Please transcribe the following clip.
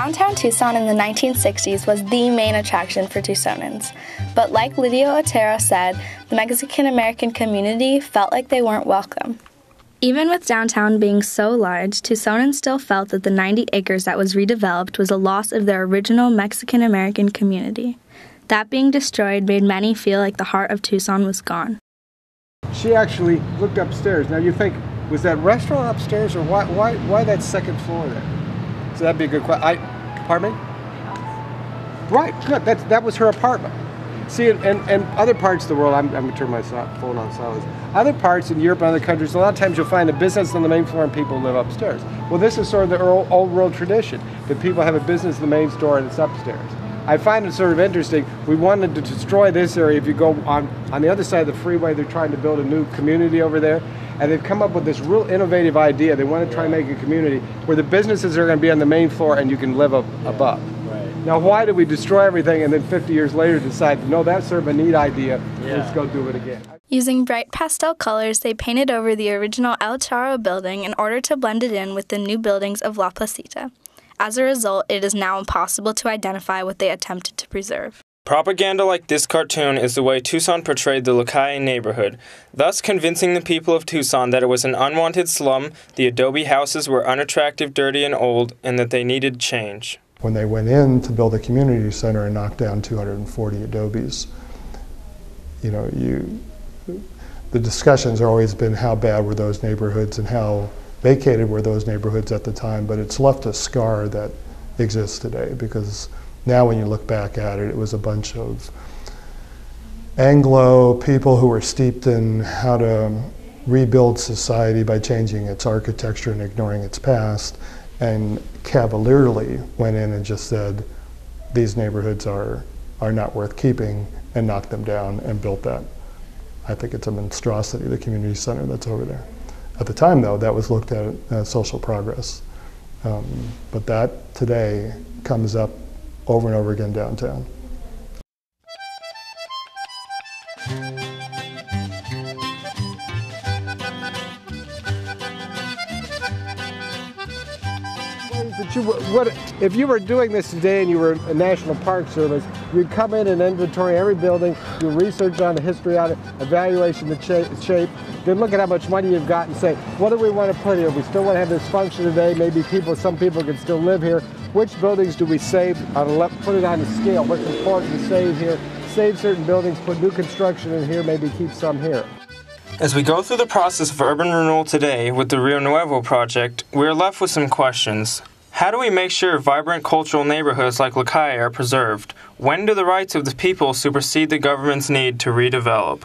Downtown Tucson in the 1960s was the main attraction for Tucsonans. But like Reilly Chana said, the Mexican-American community felt like they weren't welcome. Even with downtown being so large, Tucsonans still felt that the 90 acres that was redeveloped was a loss of their original Mexican-American community. That being destroyed made many feel like the heart of Tucson was gone. She actually looked upstairs. Now you think, was that restaurant upstairs, or why that second floor there? So that'd be a good question. Pardon me? Right, good. That was her apartment. See, and other parts of the world, I'm going to turn my phone on silence. Other parts in Europe and other countries, a lot of times you'll find a business on the main floor and people live upstairs. Well, this is sort of the old world tradition, that people have a business in the main store and it's upstairs. I find it sort of interesting. We wanted to destroy this area. If you go on the other side of the freeway, they're trying to build a new community over there. And they've come up with this real innovative idea. They want to try and make a community where the businesses are going to be on the main floor and you can live above. Right. Now, why did we destroy everything and then 50 years later decide, no, that's sort of a neat idea, let's go do it again? Using bright pastel colors, they painted over the original El Charro building in order to blend it in with the new buildings of La Placita. As a result, it is now impossible to identify what they attempted to preserve. Propaganda like this cartoon is the way Tucson portrayed the Locaye neighborhood, thus convincing the people of Tucson that it was an unwanted slum, the adobe houses were unattractive, dirty, and old, and that they needed change. When they went in to build a community center and knocked down 240 adobes, the discussions have always been how bad were those neighborhoods and how vacated were those neighborhoods at the time, but it's left a scar that exists today, because now when you look back at it, it was a bunch of Anglo people who were steeped in how to rebuild society by changing its architecture and ignoring its past, and cavalierly went in and just said, these neighborhoods are not worth keeping, and knocked them down and built that. I think it's a monstrosity, the community center that's over there. At the time, though, that was looked at as social progress. But that today comes up over and over again downtown. If you were doing this today and you were a National Park Service, you'd come in and inventory every building, do research on the history on it, evaluation the shape, then look at how much money you've got and say, what do we want to put here? We still want to have this function today. Maybe some people can still live here. Which buildings do we save? Put it on a scale. What's important to save here? Save certain buildings, put new construction in here, maybe keep some here. As we go through the process of urban renewal today with the Renewal project, we are left with some questions. How do we make sure vibrant cultural neighborhoods like Locaye are preserved? When do the rights of the people supersede the government's need to redevelop?